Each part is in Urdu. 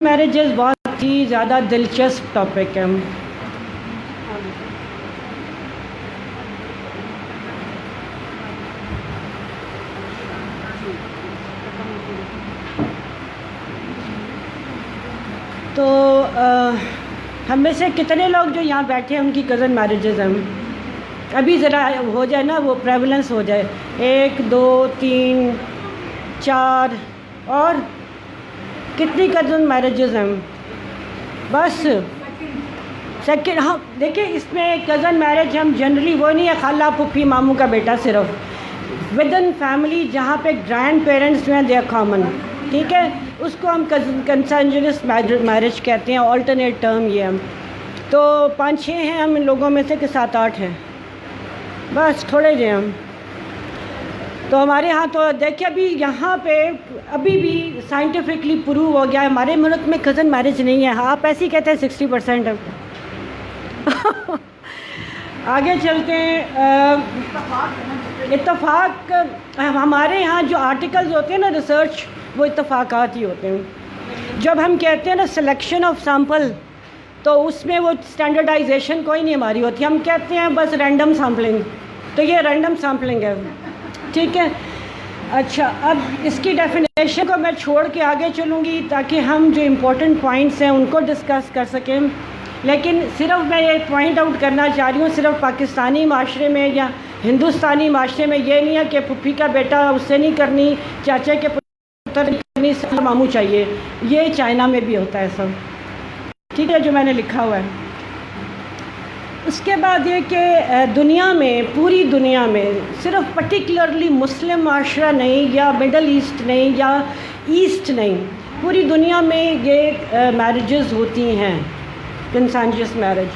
میرجز بہت ہی زیادہ دلچسپ ٹاپک ہے. تو ہم میں سے کتنے لوگ جو یہاں بیٹھے ہیں ان کی کزن میرجز ہیں؟ ابھی ذرا ہو جائے نا، وہ پریولنس ہو جائے. 1 2 3 4 اور کتنی کزن میرجز ہیں؟ بس سیکنڈ. ہاں دیکھیں، اس میں کزن میرج ہم جنرلی وہ نہیں ہے خالہ پھپھی ماموں کا بیٹا، صرف ود ان فیملی جہاں پہ گرینڈ پیرنٹس جو ہیں دے آر کامن. ٹھیک ہے، اس کو ہم کنسنجنس میرج کہتے ہیں. آلٹرنیٹ ٹرم یہ ہم تو 5-6 ہیں ہم ان لوگوں میں سے کہ 7-8 ہیں، بس تھوڑے جو ہم. تو ہمارے ہاں تو دیکھیں ابھی یہاں پہ ابھی بھی سائنٹیفکلی پروو ہو گیا ہے ہمارے ملک میں کزن میرج نہیں ہے. آپ ایسے ہی کہتے ہیں 60% ہے. آگے چلتے ہیں. اتفاق ہمارے یہاں جو آرٹیکلز ہوتے ہیں نا ریسرچ، وہ اتفاقات ہی ہوتے ہیں. جب ہم کہتے ہیں نا سلیکشن آف سیمپل، تو اس میں وہ اسٹینڈرڈائزیشن کوئی نہیں ہماری ہوتی. ہم کہتے ہیں بس رینڈم سیمپلنگ، تو یہ رینڈم سیمپلنگ ہے. ٹھیک ہے. اچھا، اب اس کی ڈیفینیشن کو میں چھوڑ کے آگے چلوں گی تاکہ ہم جو امپورٹنٹ پوائنٹس ہیں ان کو ڈسکس کر سکیں. لیکن صرف میں یہ پوائنٹ آؤٹ کرنا چاہ رہی ہوں، صرف پاکستانی معاشرے میں یا ہندوستانی معاشرے میں یہ نہیں ہے کہ پھپھی کا بیٹا اس سے نہیں کرنی، چاچے کے پتر نہیں کرنی، سب ماموں چاہیے. یہ چائنا میں بھی ہوتا ہے سب. ٹھیک ہے، جو میں نے لکھا ہوا ہے. اس کے بعد یہ کہ دنیا میں، پوری دنیا میں، صرف پرٹیکولرلی مسلم معاشرہ نہیں یا مڈل ایسٹ نہیں یا ایسٹ نہیں، پوری دنیا میں یہ میرجز ہوتی ہیں، کنسنجس میرج.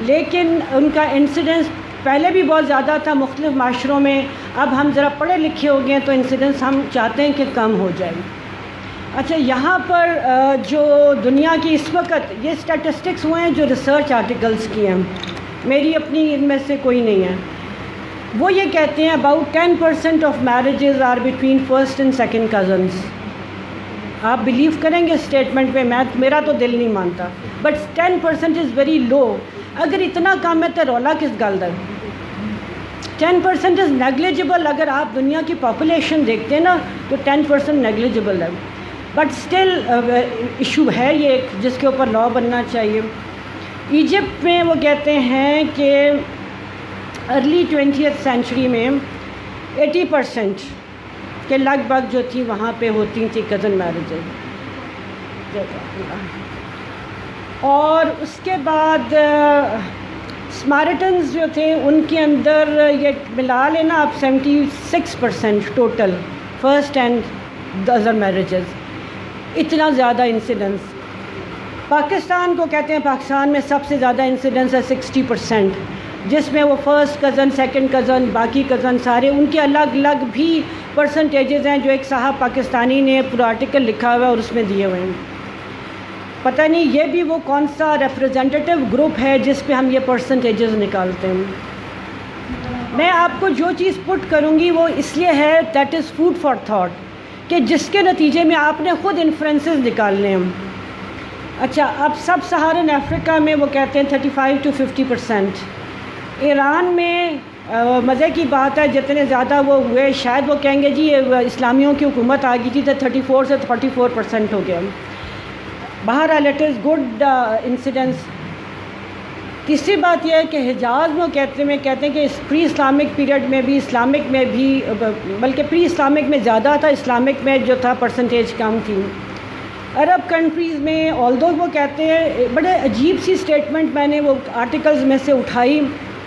لیکن ان کا انسیڈنس پہلے بھی بہت زیادہ تھا مختلف معاشروں میں. اب ہم ذرا پڑھے لکھے ہو گئے ہیں تو انسیڈنس ہم چاہتے ہیں کہ کم ہو جائے. اچھا، یہاں پر جو دنیا کی اس وقت یہ اسٹیٹسٹکس ہوئے ہیں جو ریسرچ آرٹیکلس کی ہیں، میری اپنی ان میں سے کوئی نہیں ہے. وہ یہ کہتے ہیں about 10% of marriages are between first and second cousins. آپ بلیو کریں گے اسٹیٹمنٹ پہ؟ میرا تو دل نہیں مانتا، بٹ 10% از ویری لو. اگر اتنا کم ہے تو رولا کس گل دا؟ 10% از نیگلیجبل. اگر آپ دنیا کی پاپولیشن دیکھتے ہیں نا تو 10% نیگلیجبل ہے. بٹ اسٹل ایشو ہے یہ ایک جس کے اوپر لا بننا چاہیے. ایجپٹ میں وہ کہتے ہیں کہ ارلی 20th سینچری میں 80% کے لگ بھگ جو تھی وہاں پہ ہوتی تھی کزن میرجز. اور اس کے بعد اسمارٹنز جو تھے ان کے اندر یہ ملا لینا آپ 76% total first and other marriages. اتنا زیادہ انسیڈنس. پاکستان کو کہتے ہیں پاکستان میں سب سے زیادہ انسیڈنس ہے 60%، جس میں وہ فرسٹ کزن، سیکنڈ کزن، باقی کزن سارے ان کے الگ الگ بھی پرسنٹیجز ہیں جو ایک صاحب پاکستانی نے پورا آرٹیکل لکھا ہوا ہے اور اس میں دیے ہوئے ہیں. پتہ نہیں یہ بھی وہ کون سا ریپرزینٹیو گروپ ہے جس پہ ہم یہ پرسنٹیجز نکالتے ہیں. میں آپ کو جو چیز پٹ کروں گی وہ اس لیے ہے that is food for thought, کہ جس کے نتیجے میں آپ نے خود انفرنسز نکالنے ہیں. اچھا، اب سب سہارن افریقہ میں وہ کہتے ہیں 35 to 50%. ایران میں مزے کی بات ہے جتنے زیادہ وہ ہوئے شاید وہ کہیں گے جی اسلامیوں کی حکومت آ گئی تھی تو 34 سے 44% ہو گیا. بہرحال اٹ از گڈ انسیڈنس. تیسری بات یہ ہے کہ حجاز میں کہتے ہیں کہ پری اسلامک پیریڈ میں بھی، اسلامک میں بھی، بلکہ پری اسلامک میں زیادہ تھا، اسلامک میں جو تھا پرسنٹیج کم تھی. عرب کنٹریز میں آلدو وہ کہتے ہیں، بڑے عجیب سی اسٹیٹمنٹ میں نے وہ آرٹیکلز میں سے اٹھائی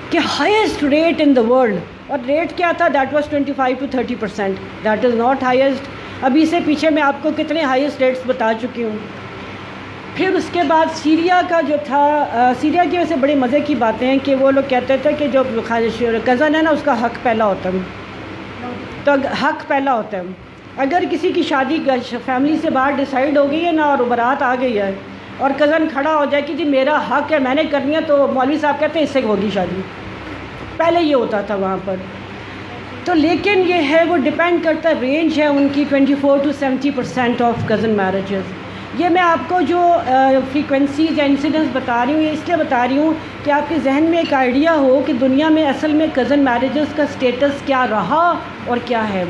کہ highest rate in the world. اور ریٹ کیا تھا؟ That was 25 to 30%. That is not highest. ابھی سے پیچھے میں آپ کو کتنے ہائیسٹ ریٹس بتا چکی ہوں. پھر اس کے بعد سیریا کا جو تھا، سیریا کی وجہ سے بڑی مزے کی باتیں ہیں کہ وہ لوگ کہتے تھے کہ جو کزن ہے نا اس کا حق پہلا ہوتا ہے. تو حق پہلا ہوتا ہے. اگر کسی کی شادی فیملی سے باہر ڈیسائیڈ ہو گئی ہے نا اور بارات آ گئی ہے اور کزن کھڑا ہو جائے کہ جی میرا حق ہے میں نے کرنی ہے، تو مولوی صاحب کہتے ہیں اس سے ہوگی شادی. پہلے یہ ہوتا تھا وہاں پر. تو لیکن یہ ہے وہ ڈپینڈ کرتا ہے، رینج ہے ان کی 24 to 70% آف کزن میرجز. یہ میں آپ کو جو فریکوینسیز یا انسیڈنس بتا رہی ہوں، یہ اس لیے بتا رہی ہوں کہ آپ کے ذہن میں ایک آئیڈیا ہو کہ دنیا میں اصل میں کزن میرجز کا سٹیٹس کیا رہا اور کیا ہے۔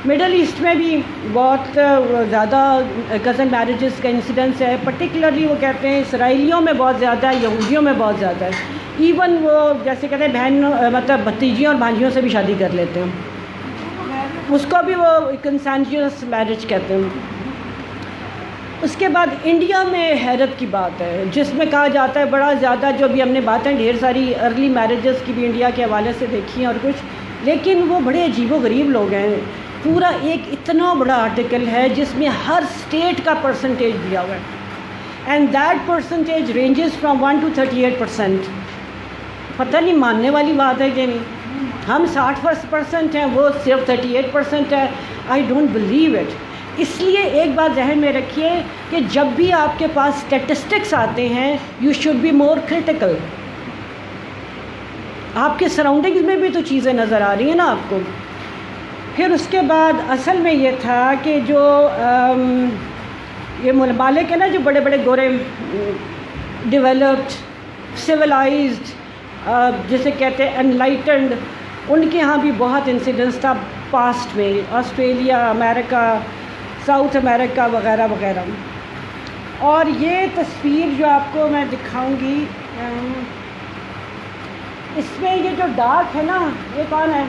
مڈل ایسٹ میں بھی بہت زیادہ کزن میرجز کا انسیڈنس ہے، پرٹیکولرلی وہ کہتے ہیں اسرائیلیوں میں بہت زیادہ ہے، یہودیوں میں بہت زیادہ ہے۔ ایون وہ جیسے کہتے ہیں بہن مطلب بھتیجیوں اور بھانجیوں سے بھی شادی کر لیتے ہیں، اس کو بھی وہ کنسینجوس میرج کہتے ہیں۔ اس کے بعد انڈیا میں حیرت کی بات ہے، جس میں کہا جاتا ہے بڑا زیادہ، جو بھی ہم نے باتیں ڈھیر ساری ارلی میرجز کی بھی انڈیا کے حوالے سے دیکھی ہیں اور کچھ، لیکن وہ بڑے عجیب و غریب لوگ ہیں۔ پورا ایک اتنا بڑا آرٹیکل ہے جس میں ہر اسٹیٹ کا پرسنٹیج دیا ہوا ہے، and that percentage ranges from 1 to 38%۔ پتہ نہیں ماننے والی بات ہے کہ نہیں، ہم 60% ہیں، وہ صرف 38% ہے۔ I don't believe it. اس لیے ایک بات ذہن میں رکھیے کہ جب بھی آپ کے پاس اسٹیٹسٹکس آتے ہیں، you should be more critical. آپ کے سراؤنڈنگز میں بھی تو چیزیں نظر آ رہی ہیں نا آپ کو۔ پھر اس کے بعد اصل میں یہ تھا کہ جو یہ ممالک ہے نا، جو بڑے بڑے گورے ڈیولپڈ سویلائزڈ جسے کہتے ہیں انلائٹنڈ، ان کے ہاں بھی بہت انسیڈنس تھا پاسٹ میں، آسٹریلیا، امریکہ، ساؤتھ امریکہ وغیرہ وغیرہ۔ اور یہ تصویر جو آپ کو میں دکھاؤں گی، اس میں یہ جو ڈارک ہے نا، یہ کون ہے؟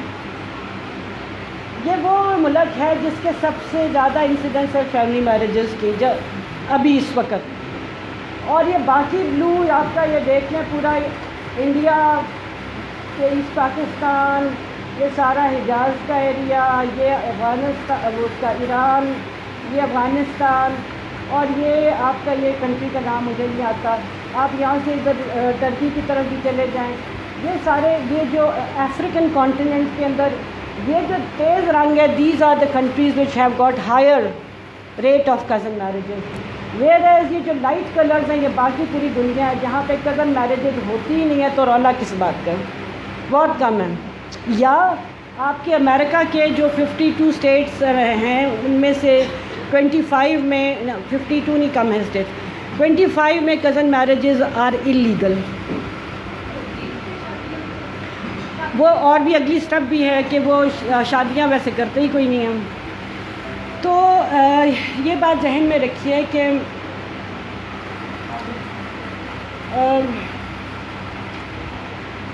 یہ وہ ملک ہے جس کے سب سے زیادہ انسیڈنس ہے فیملی میرجز کی ابھی اس وقت۔ اور یہ باقی بلو آپ کا یہ دیکھ لیں، پورا انڈیا کے ایسٹ پاکستان، یہ سارا حجاز کا ایریا، یہ افغانستان، اس کا ایران، یہ افغانستان، اور یہ آپ کا یہ کنٹری کا نام مجھے نہیں آتا۔ آپ یہاں سے ادھر ترکی کی طرف بھی چلے جائیں، یہ سارے یہ جو افریقن کانٹیننٹ کے اندر یہ جو تیز رنگ ہے، these are the countries which have got higher rate of cousin marriages, whereas یہ جو لائٹ کلرز ہیں یہ باقی پوری دنیا ہے جہاں پہ کزن میرجز ہوتی ہی نہیں ہے، تو رولا کس بات کا، بہت کم ہے۔ یا آپ کے امریکہ کے جو 52 اسٹیٹس ہیں، ان میں سے 25 میں 52 نہیں، کم ہے اسٹیٹ، 25 میں کزن میرجز آر اللیگل۔ وہ اور بھی اگلی سٹیپ بھی ہے کہ وہ شادیاں ویسے کرتے ہی کوئی نہیں ہیں۔ تو یہ بات ذہن میں رکھیے کہ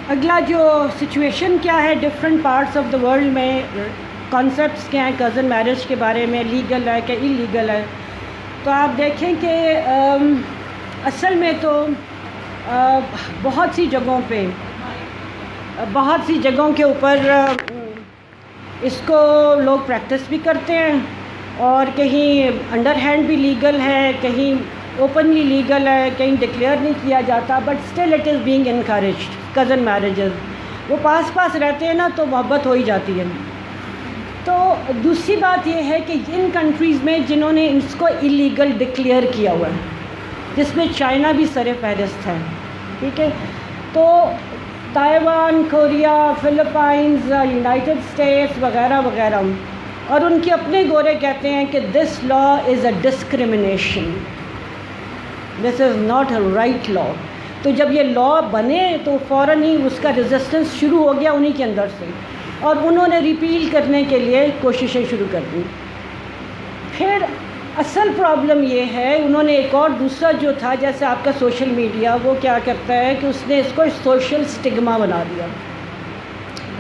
اگلا جو سچویشن کیا ہے different parts of the world میں، کانسیپٹس کیا ہیں کزن میرج کے بارے میں، لیگل ہے کہ اللیگل ہے۔ تو آپ دیکھیں کہ اصل میں تو بہت سی جگہوں کے اوپر اس کو لوگ پریکٹس بھی کرتے ہیں، اور کہیں انڈر ہینڈ بھی لیگل ہے، کہیں اوپنلی لیگل ہے، کہیں ڈکلیئر نہیں کیا جاتا، but still it is being encouraged cousin marriages. وہ پاس رہتے ہیں نا تو محبت ہو ہی جاتی ہے۔ تو دوسری بات یہ ہے کہ ان کنٹریز میں جنہوں نے اس کو اللیگل ڈکلیئر کیا ہوا ہے، جس میں چائنا بھی سر فہرست ہے، ٹھیک ہے، تو Taiwan, Korea, Philippines, United States وغیرہ وغیرہ، اور ان کے اپنے گورے کہتے ہیں کہ this law is a discrimination, this is not a right law. تو جب یہ لا بنے تو فوراً ہی اس کا ریزسٹنس شروع ہو گیا انہی کے اندر سے، اور انہوں نے ریپیل کرنے کے لیے کوششیں شروع کر دیں۔ پھر اصل پرابلم یہ ہے، انہوں نے ایک اور دوسرا جو تھا، جیسے آپ کا سوشل میڈیا، وہ کیا کرتا ہے کہ اس نے اس کو سوشل سٹگما بنا دیا۔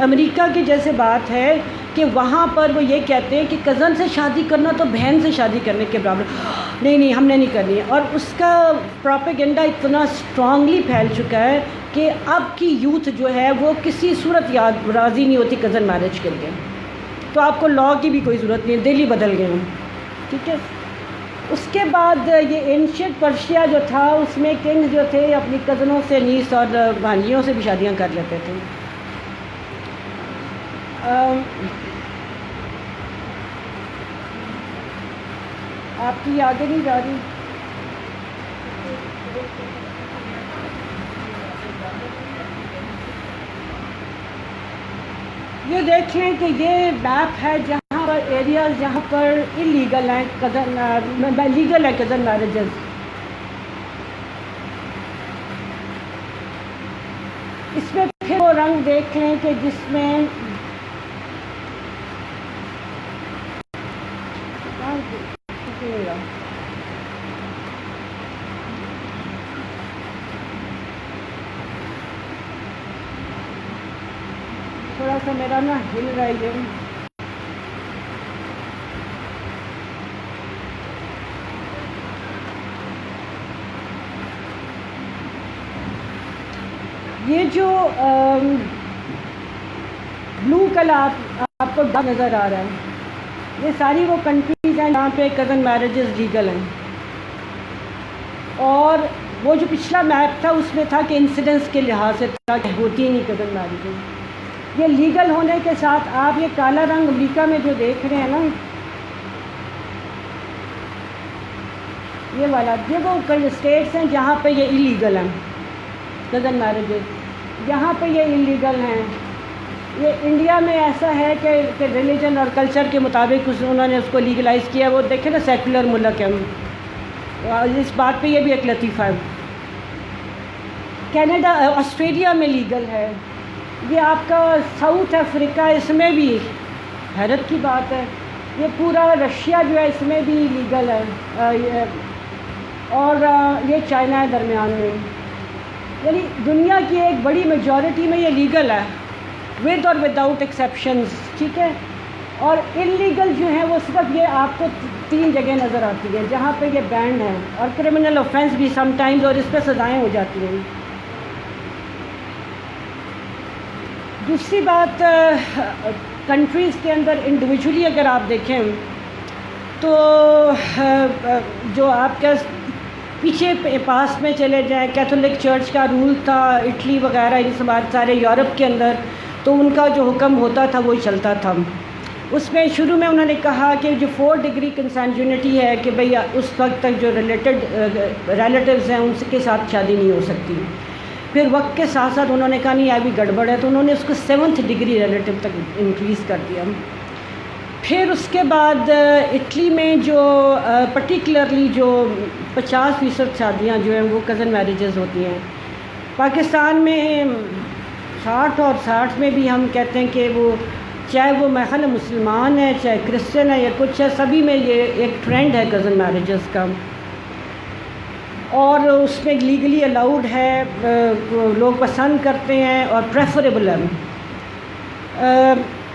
امریکہ کی جیسے بات ہے کہ وہاں پر وہ یہ کہتے ہیں کہ کزن سے شادی کرنا تو بہن سے شادی کرنے کے برابر، نہیں ہم نے نہیں کرنی ہے، اور اس کا پروپیگنڈا اتنا اسٹرانگلی پھیل چکا ہے کہ اب کی یوتھ جو ہے وہ کسی صورت راضی نہیں ہوتی کزن میرج کے لیے۔ تو آپ کو لا کی بھی کوئی ضرورت نہیں ہے، دل ہی بدل گئے ہیں، ٹھیک ہے۔ اس کے بعد یہ اینشینٹ پرشیا جو تھا، اس میں کنگ جو تھے اپنی کزنوں سے، نیس اور بھانجیوں سے بھی شادیاں کر لیتے تھے۔ آپ کی آگے نہیں جا رہی؟ یہ دیکھیں کہ یہ میپ ہے جہاں پر ایریاز جہاں پر لیگل ہیں کزن میرجز. اس میں پھر وہ رنگ دیکھ لیں کہ جس میں تھوڑا سا میرا نا ہل رہا ہے یہ جو بلو کلر آپ کو نظر آ رہا ہے، یہ ساری وہ کنٹریز ہیں جہاں پہ کزن میرجز لیگل ہیں. اور وہ جو پچھلا میپ تھا اس میں تھا کہ انسیڈنس کے لحاظ سے تھا کہ ہوتی نہیں کزن میرجز. یہ لیگل ہونے کے ساتھ آپ یہ کالا رنگ امریکہ میں جو دیکھ رہے ہیں نا، یہ والا، یہ وہ اسٹیٹس ہیں جہاں پہ یہ ایلیگل ہیں کزن میرجز، یہاں پہ یہ انلیگل ہیں. یہ انڈیا میں ایسا ہے کہ ریلیجن اور کلچر کے مطابق انہوں نے اس کو لیگلائز کیا. وہ دیکھیں نا سیکولر ملک ہے. اس بات پہ یہ بھی ایک لطیفہ ہے. کینیڈا آسٹریلیا میں لیگل ہے. یہ آپ کا ساؤتھ افریقہ، اس میں بھی حیرت کی بات ہے. یہ پورا رشیا جو ہے اس میں بھی لیگل ہے. اور یہ چائنا ہے درمیان میں. یعنی دنیا کی ایک بڑی میجورٹی میں یہ لیگل ہے، ود اور وداؤٹ ایکسیپشنز. ٹھیک ہے. اور انلیگل جو ہیں وہ صرف یہ آپ کو 3 جگہ نظر آتی ہے جہاں پہ یہ بینڈ ہے، اور کرمنل آفینس بھی سم ٹائمز، اور اس پہ سزائیں ہو جاتی ہیں. دوسری بات، کنٹریز کے اندر انڈیویجولی اگر آپ دیکھیں تو جو آپ کا پیچھے پاس میں چلے جائیں، کیتھولک چرچ کا رول تھا اٹلی وغیرہ ان سارے یورپ کے اندر، تو ان کا جو حکم ہوتا تھا وہی چلتا تھا. اس میں شروع میں انہوں نے کہا کہ جو 4 ڈگری کنسینجونٹی ہے کہ بھئی اس وقت تک جو ریلیٹیوز ہیں ان کے ساتھ شادی نہیں ہو سکتی. پھر وقت کے ساتھ ساتھ انہوں نے کہا نہیں یہ بھی گڑبڑ ہے، تو انہوں نے اس کو 7th ڈگری ریلیٹیو تک انکریز کر دیا. پھر اس کے بعد اٹلی میں جو پرٹیکولرلی جو 50% شادیاں جو ہیں وہ کزن میرجز ہوتی ہیں. پاکستان میں 60 اور 60 میں بھی ہم کہتے ہیں کہ وہ چاہے وہ محل مسلمان ہے چاہے کرسچن ہے یا کچھ ہے، سبھی میں یہ ایک ٹرینڈ ہے کزن میرجز کا. اور اس میں لیگلی الاؤڈ ہے، لوگ پسند کرتے ہیں اور پریفریبل ہے.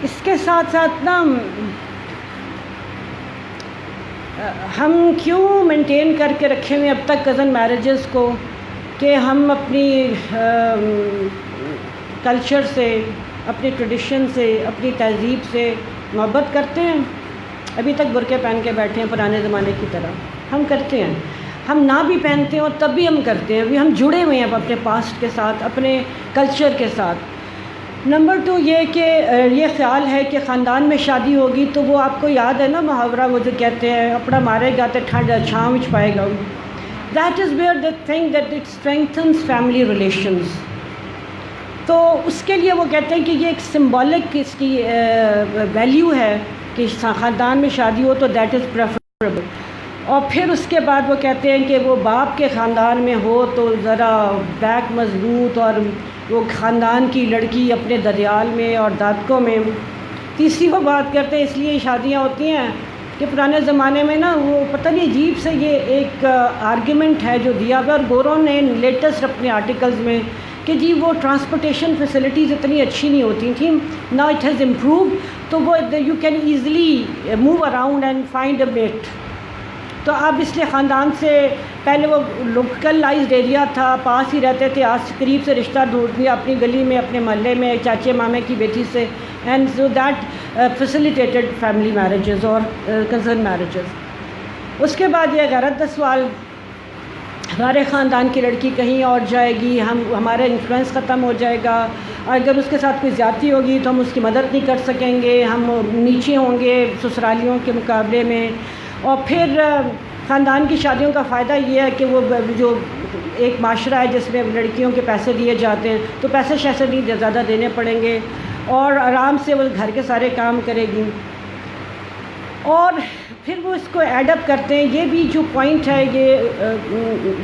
اس کے ساتھ ساتھ نا ہم کیوں مینٹین کر کے رکھے ہوئے اب تک کزن میرجز کو، کہ ہم اپنی کلچر سے، اپنی ٹریڈیشن سے، اپنی تہذیب سے محبت کرتے ہیں. ابھی تک برقعے پہن کے بیٹھے ہیں پرانے زمانے کی طرح. ہم کرتے ہیں، ہم نہ بھی پہنتے ہیں اور تب بھی ہم کرتے ہیں. ابھی ہم جڑے ہوئے ہیں اپنے پاسٹ کے ساتھ، اپنے کلچر کے ساتھ. نمبر 2 یہ کہ یہ خیال ہے کہ خاندان میں شادی ہوگی تو وہ آپ کو یاد ہے نا محاورہ وہ جو کہتے ہیں اپنا مارے گا تو ٹھنڈ چھاں وچ پائے گا. That is where they think that it strengthens family relations. تو اس کے لیے وہ کہتے ہیں کہ یہ ایک سمبولک اس کی ویلیو ہے کہ خاندان میں شادی ہو تو دیٹ از پریفریبل. اور پھر اس کے بعد وہ کہتے ہیں کہ وہ باپ کے خاندان میں ہو تو ذرا بیک مضبوط، اور وہ خاندان کی لڑکی اپنے دریال میں اور دادکوں میں. تیسری وہ بات کرتے ہیں اس لیے شادیاں ہوتی ہیں کہ پرانے زمانے میں نا وہ پتہ نہیں عجیب سے یہ ایک آرگیومنٹ ہے جو دیا ہوا، اور گوروں نے لیٹسٹ اپنے آرٹیکلز میں کہ جی وہ ٹرانسپورٹیشن فیسلٹیز اتنی اچھی نہیں ہوتی تھیں. نا اٹ ہیز امپرووڈ، تو وہ you can easily move around and find a mate. تو اب اس لیے خاندان سے پہلے وہ لوکلائزڈ ایریا تھا، پاس ہی رہتے تھے، آج قریب سے رشتہ ڈھونڈ دیا اپنی گلی میں، اپنے محلے میں، چاچے مامے کی بیٹی سے، and so that facilitated family marriages اور کزن میرجز. اس کے بعد یہ غیرت کا سوال، ہمارے خاندان کی لڑکی کہیں اور جائے گی، ہمارا انفلوئنس ختم ہو جائے گا، اگر اس کے ساتھ کوئی زیادتی ہوگی تو ہم اس کی مدد نہیں کر سکیں گے، ہم نیچے ہوں گے سسرالیوں کے مقابلے میں. اور پھر خاندان کی شادیوں کا فائدہ یہ ہے کہ وہ جو ایک معاشرہ ہے جس میں لڑکیوں کے پیسے دیے جاتے ہیں تو پیسے شیسے نہیں زیادہ دینے پڑیں گے، اور آرام سے وہ گھر کے سارے کام کرے گی. اور پھر وہ اس کو ایڈ اپ کرتے ہیں. یہ بھی جو پوائنٹ ہے یہ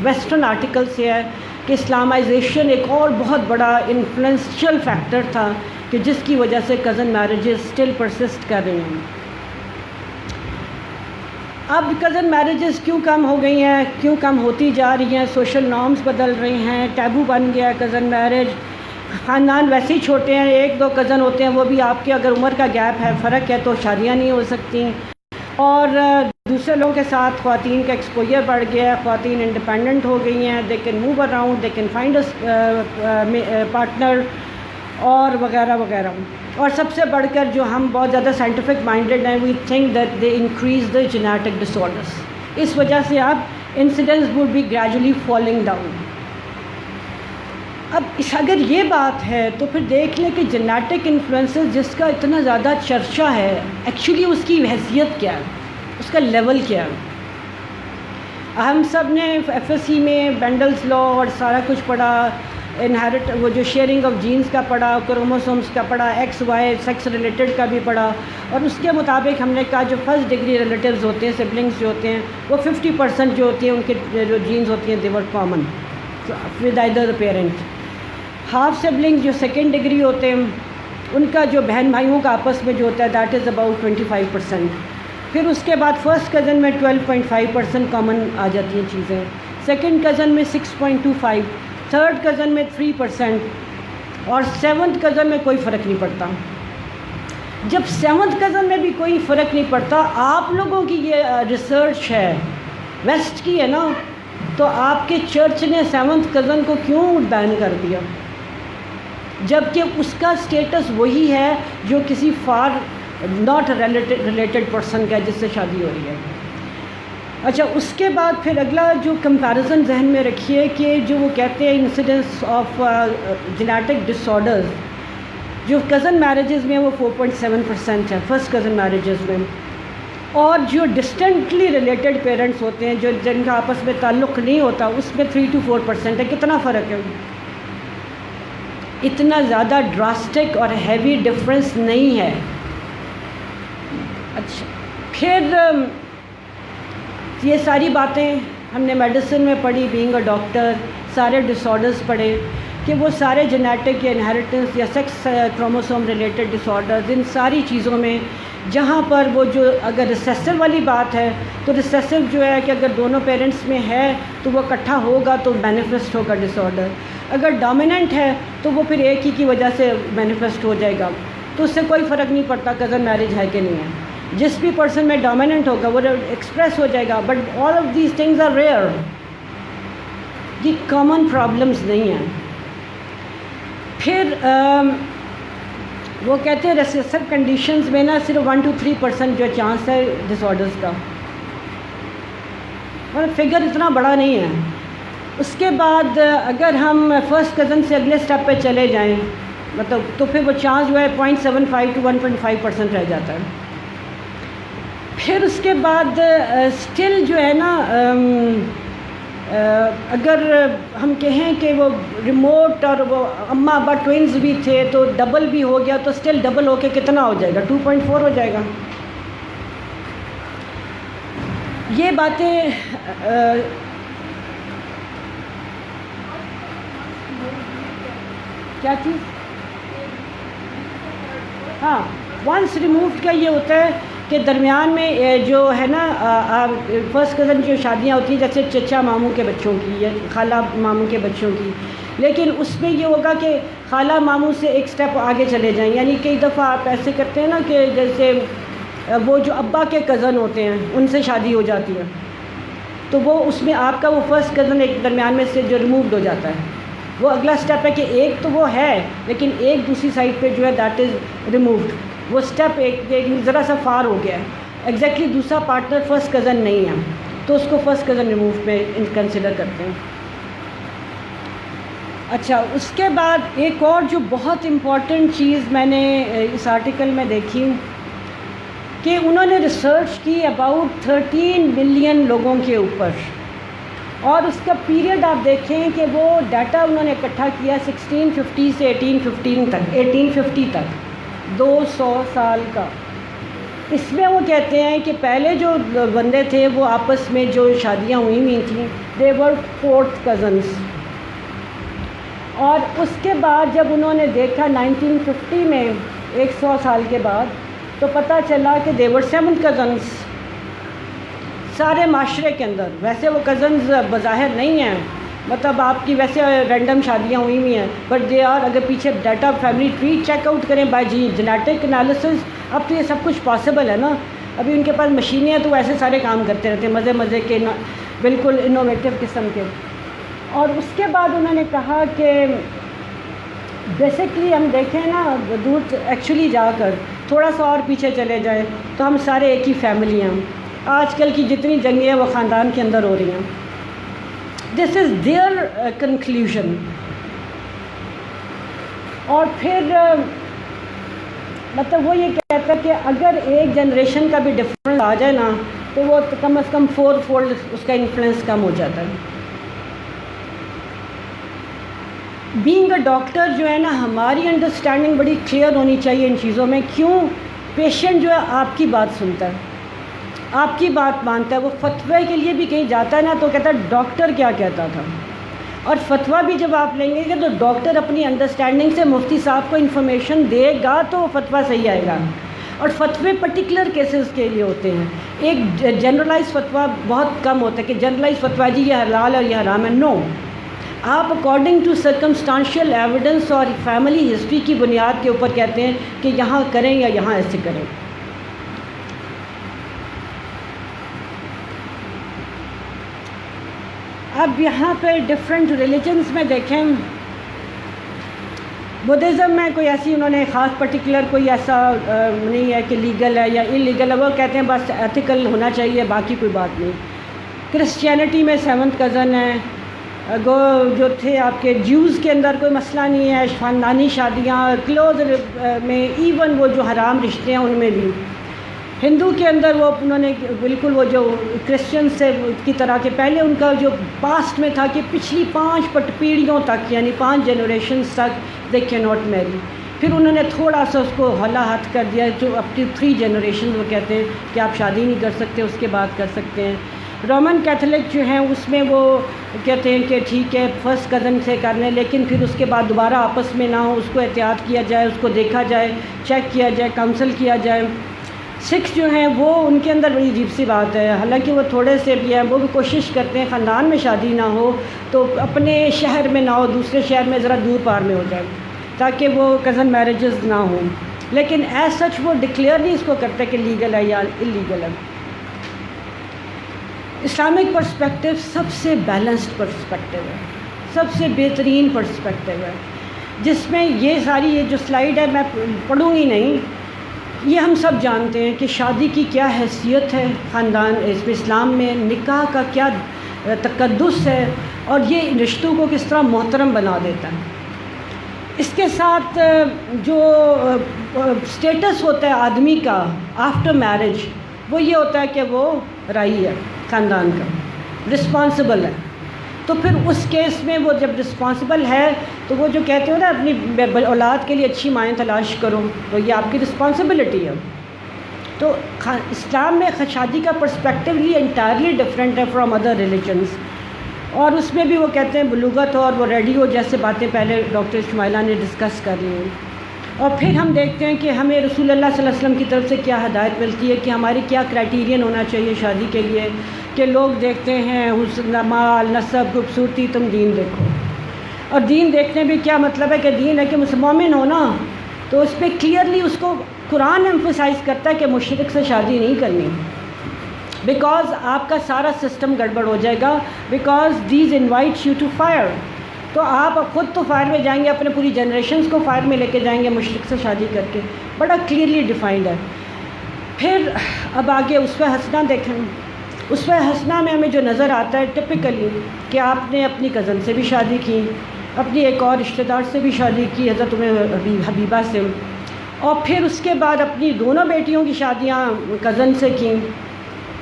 ویسٹرن آرٹیکل سے ہے کہ اسلامائزیشن ایک اور بہت بڑا انفلوئنشیل فیکٹر تھا کہ جس کی وجہ سے کزن میرجز اسٹل پرسسٹ کر رہی ہیں. اب کزن میرجز کیوں کم ہو گئی ہیں, کیوں کم ہوتی جا رہی ہیں؟ سوشل نارمز بدل رہے ہیں, ٹیبو بن گیا ہے کزن میرج. خاندان ویسے ہی چھوٹے ہیں, 1-2 کزن ہوتے ہیں, وہ بھی آپ کے اگر عمر کا گیپ ہے, فرق ہے, تو شادیاں نہیں ہو سکتی. اور دوسرے لوگوں کے ساتھ خواتین کا ایکسپوجر بڑھ گیا ہے, خواتین انڈیپینڈنٹ ہو گئی ہیں, they can move around, they can find partner اور وغیرہ وغیرہ. اور سب سے بڑھ کر جو ہم بہت زیادہ سائنٹیفک مائنڈیڈ ہیں, we think that they increase the genetic disorders. اس وجہ سے آپ incidence would be gradually falling down. اب اگر یہ بات ہے تو پھر دیکھ لیں کہ جینیٹک انفلوئنسز جس کا اتنا زیادہ چرچا ہے, ایکچولی اس کی حیثیت کیا ہے, اس کا لیول کیا ہے. ہم سب نے ایف ایس سی میں بینڈلز لا اور سارا کچھ پڑھا, وہ جو شیئرنگ آف جینز کا پڑھا, کروموسومز کا پڑھا, ایکس وائی سیکس ریلیٹڈ کا بھی پڑھا. اور اس کے مطابق ہم نے کہا جو فرسٹ ڈگری ریلیٹیوز ہوتے ہیں, سبلنگس جو ہوتے ہیں, وہ 50% جو ہوتی ہیں ان کے جو جینز ہوتی ہیں, they were common with either the parent. Half siblings جو سیکنڈ ڈگری ہوتے ہیں, ان کا جو بہن بھائیوں کا آپس میں جو ہوتا ہے, دیٹ از اباؤٹ 25%. پھر اس کے بعد فرسٹ کزن میں 12.5% کامن آ جاتی ہیں چیزیں, سیکنڈ کزن میں 6.25%, تھرڈ کزن میں 3%, اور سیونتھ کزن میں کوئی فرق نہیں پڑتا. جب سیونتھ کزن میں بھی کوئی فرق نہیں پڑتا, آپ لوگوں کی یہ ریسرچ ہے, ویسٹ کی ہے نا, تو آپ کے چرچ نے سیونتھ کزن کو کیوں بین کر دیا, جبکہ اس کا سٹیٹس وہی ہے جو کسی فار ناٹ ریلیٹڈ پرسن کا ہے جس سے شادی ہو رہی ہے. اچھا, اس کے بعد پھر اگلا جو کمپیریزن ذہن میں رکھیے کہ جو وہ کہتے ہیں incidence of genetic disorders, جو کزن میرجز میں وہ 4.7% ہے فرسٹ کزن میرجز میں, اور جو ڈسٹنٹلی ریلیٹڈ پیرنٹس ہوتے ہیں, جو جن کا آپس میں تعلق نہیں ہوتا, اس میں 3 to 4% ہے. کتنا فرق ہے؟ اتنا زیادہ ڈراسٹک اور ہیوی ڈفرینس نہیں ہے. اچھا, پھر یہ ساری باتیں ہم نے میڈیسن میں پڑھی, بینگ اے ڈاکٹر, سارے ڈس آرڈرز پڑھے کہ وہ سارے جینیٹک یا انہیریٹنس یا سیکس کروموسوم ریلیٹڈ ڈس آرڈرز, ان ساری چیزوں میں جہاں پر وہ جو اگر ریسیسو والی بات ہے تو ریسیسو جو ہے کہ اگر دونوں پیرنٹس میں ہے تو وہ اکٹھا ہوگا تو مینیفیسٹ ہوگا ڈس آرڈر. اگر ڈومیننٹ ہے تو وہ پھر ایک ہی کی وجہ سے مینیفیسٹ ہو جائے گا, تو اس سے کوئی فرق نہیں پڑتا کزن میرج ہے کہ نہیں ہے. جس بھی پرسن میں ڈومیننٹ ہوگا وہ ایکسپریس ہو جائے گا. But all of these things are rare, یہ کامن پرابلمس نہیں ہیں. پھر وہ کہتے ہیں ریسیسو کنڈیشنز میں نا صرف 1 to 3% جو چانس ہے ڈس آرڈرز کا, اور فگر اتنا بڑا نہیں ہے. اس کے بعد اگر ہم فرسٹ کزن سے اگلے اسٹیپ پہ چلے جائیں, مطلب تو پھر وہ چانس جو ہے 0.75 to 1.5% رہ جاتا ہے. پھر اس کے بعد اسٹل جو ہے نا, اگر ہم کہیں کہ وہ ریموٹ اور وہ اماں ابا ٹوئنز بھی تھے تو ڈبل بھی ہو گیا, تو اسٹل ڈبل ہو کے کتنا ہو جائے گا؟ 2.4 ہو جائے گا. یہ باتیں کیا چیز, ہاں, ونس ریمووڈ کا یہ ہوتا ہے کہ درمیان میں جو ہے نا فرسٹ کزن جو شادیاں ہوتی ہیں جیسے چچا ماموں کے بچوں کی یا خالہ ماموں کے بچوں کی, لیکن اس میں یہ ہوگا کہ خالہ ماموں سے ایک سٹیپ آگے چلے جائیں. یعنی کئی دفعہ آپ ایسے کرتے ہیں نا کہ جیسے وہ جو ابا کے کزن ہوتے ہیں ان سے شادی ہو جاتی ہے, تو وہ اس میں آپ کا وہ فرسٹ کزن ایک درمیان میں سے جو ریمووڈ ہو جاتا ہے, وہ اگلا سٹیپ ہے کہ ایک تو وہ ہے لیکن ایک دوسری سائڈ پہ جو ہے دیٹ از ریمووڈ. وہ سٹیپ ایک ذرا سا فار ہو گیا ہے, ایگزیکٹلی دوسرا پارٹنر فرسٹ کزن نہیں ہے, تو اس کو فرسٹ کزن ریموو پہ کنسیڈر کرتے ہیں. اچھا, اس کے بعد ایک اور جو بہت امپورٹنٹ چیز میں نے اس آرٹیکل میں دیکھی کہ انہوں نے ریسرچ کی اباؤٹ 13 ملین لوگوں کے اوپر, اور اس کا پیریڈ آپ دیکھیں کہ وہ ڈیٹا انہوں نے اکٹھا کیا 1650 سے 1850 تک, 200 سال کا. اس میں وہ کہتے ہیں کہ پہلے جو بندے تھے وہ آپس میں جو شادیاں ہوئی تھیں دے ور فورتھ کزنس، اور اس کے بعد جب انہوں نے دیکھا 1950 میں 100 سال کے بعد تو پتہ چلا کہ دے ور سیونتھ کزنس سارے معاشرے کے اندر. ویسے وہ کزنز بظاہر نہیں ہیں، مطلب آپ کی ویسے رینڈم شادیاں ہوئی ہیں، بٹ دے آر. اگر پیچھے data family tree check out کریں بائی جینیٹک انالیسز، اب تو یہ سب کچھ پاسبل ہے نا. ابھی ان کے پاس مشینیں ہیں تو ایسے سارے کام کرتے رہتے ہیں مزے کے بالکل انوویٹو قسم کے. اور اس کے بعد انہوں نے کہا کہ بیسکلی ہم دیکھیں نا دور ایکچولی جا کر تھوڑا سا اور پیچھے چلے جائیں تو ہم سارے ایک ہی فیملی ہیں. آج کل کی جتنی جنگیں ہیں وہ خاندان کے اندر ہو رہی ہیں. دس از دیئر کنکلیوژن. اور پھر مطلب وہ یہ کہتا ہے کہ اگر ایک جنریشن کا بھی ڈفرنس آ جائے نا تو وہ کم از کم 4 فولڈ اس کا انفلوئنس کم ہو جاتا ہے. بینگ اے ڈاکٹر جو ہے نا ہماری انڈرسٹینڈنگ بڑی کلیئر ہونی چاہیے ان چیزوں میں. کیوں؟ پیشنٹ جو ہے آپ کی بات سنتا ہے، آپ کی بات مانتا ہے. وہ فتوے کے لیے بھی کہیں جاتا ہے نا تو کہتا ہے ڈاکٹر کیا کہتا تھا. اور فتویٰ بھی جب آپ لیں گے کہ تو ڈاکٹر اپنی انڈرسٹینڈنگ سے مفتی صاحب کو انفارمیشن دے گا تو وہ فتویٰ صحیح آئے گا. اور فتوے پرٹیکولر کیسز کے لیے ہوتے ہیں. ایک جنرلائز فتویٰ بہت کم ہوتا ہے کہ جنرلائز فتویٰ جی یہ حلال اور یہ حرام ہے. نو، آپ اکارڈنگ ٹو سرکمسٹانشیل ایویڈنس اور فیملی ہسٹری کی بنیاد کے اوپر کہتے ہیں کہ یہاں کریں یا یہاں ایسے کریں. اب یہاں پہ ڈفرینٹ ریلیجنس میں دیکھیں، بدھزم میں کوئی ایسی انہوں نے خاص پرٹیکولر کوئی ایسا نہیں ہے کہ لیگل ہے یا انلیگل ہے. وہ کہتے ہیں بس ایتھیکل ہونا چاہیے، باقی کوئی بات نہیں. کرسچینٹی میں 7th کزن ہے. جو تھے آپ کے جیوز کے اندر کوئی مسئلہ نہیں ہے، خاندانی شادیاں کلوز میں ایون وہ جو حرام رشتے ہیں ان میں بھی. ہندو کے اندر وہ انہوں نے بالکل وہ جو کرسچن سے کی طرح کے پہلے ان کا جو پاسٹ میں تھا کہ پچھلی 5 پیڑھیوں تک یعنی 5 جنریشنز تک دے کین ناٹ میری. پھر انہوں نے تھوڑا سا اس کو ہلا ہاتھ کر دیا جو اپ ٹو 3 جنریشنز وہ کہتے ہیں کہ آپ شادی نہیں کر سکتے، اس کے بعد کر سکتے ہیں. رومن کیتھولک جو ہیں اس میں وہ کہتے ہیں کہ ٹھیک ہے فرسٹ کزن سے کر لیں لیکن پھر اس کے بعد دوبارہ آپس میں نہ ہو، اس کو احتیاط کیا جائے، اس کو دیکھا جائے، چیک کیا جائے، کاؤنسل کیا جائے. سکھ جو ہیں وہ ان کے اندر بڑی عجیب سی بات ہے، حالانکہ وہ تھوڑے سے بھی ہیں، وہ بھی کوشش کرتے ہیں خاندان میں شادی نہ ہو تو اپنے شہر میں نہ ہو، دوسرے شہر میں ذرا دور پار میں ہو جائے تاکہ وہ کزن میرجز نہ ہوں. لیکن ایز سچ وہ ڈکلیئر نہیں اس کو کرتے کہ لیگل ہے یا انلیگل ہے. اسلامک پرسپیکٹو سب سے بیلنسڈ پرسپیکٹو ہے، سب سے بہترین پرسپیکٹو ہے، جس میں یہ ساری یہ جو سلائیڈ ہے میں پڑھوں گی نہیں. یہ ہم سب جانتے ہیں کہ شادی کی کیا حیثیت ہے خاندان اس میں، اسلام میں نکاح کا کیا تقدس ہے اور یہ رشتوں کو کس طرح محترم بنا دیتا ہے. اس کے ساتھ جو سٹیٹس ہوتا ہے آدمی کا آفٹر میرج وہ یہ ہوتا ہے کہ وہ رائی ہے خاندان کا، رسپانسبل ہے. تو پھر اس کیس میں وہ جب رسپانسبل ہے تو وہ جو کہتے ہو نا اپنی اولاد کے لیے اچھی مائیں تلاش کرو، تو یہ آپ کی رسپانسبلٹی ہے. تو اسلام میں شادی کا پرسپیکٹو ہی انٹائرلی ڈفرینٹ ہے فرام ادر ریلیجنس. اور اس میں بھی وہ کہتے ہیں بلوغت اور وہ ریڈیو جیسے باتیں پہلے ڈاکٹر شمائلہ نے ڈسکس کر لی ہیں. اور پھر ہم دیکھتے ہیں کہ ہمیں رسول اللہ صلی اللہ علیہ وسلم کی طرف سے کیا ہدایت ملتی ہے کہ ہماری کیا کرائٹیرین ہونا چاہیے شادی کے لیے. کہ لوگ دیکھتے ہیں حسن، مال، نسب، خوبصورتی، تم دین دیکھو. اور دین دیکھنے بھی کیا مطلب ہے کہ دین ہے کہ مومن ہونا، تو اس پہ کلیئرلی اس کو قرآن ایمفسائز کرتا ہے کہ مشرک سے شادی نہیں کرنی، بیکاز آپ کا سارا سسٹم گڑبڑ ہو جائے گا. Because these invites you to fire. تو آپ خود تو فائر میں جائیں گے، اپنے پوری جنریشنز کو فائر میں لے کے جائیں گے مشرک سے شادی کر کے. بڑا کلیئرلی ڈیفائنڈ ہے. پھر اب آگے اسوہ حسنہ دیکھیں. اسوہ حسنہ میں ہمیں جو نظر آتا ہے ٹپکلی کہ آپ نے اپنی کزن سے بھی شادی کی، اپنی ایک اور رشتہ دار سے بھی شادی کی حضرت حبیبہ سے، اور پھر اس کے بعد اپنی دونوں بیٹیوں کی شادیاں کزن سے کی.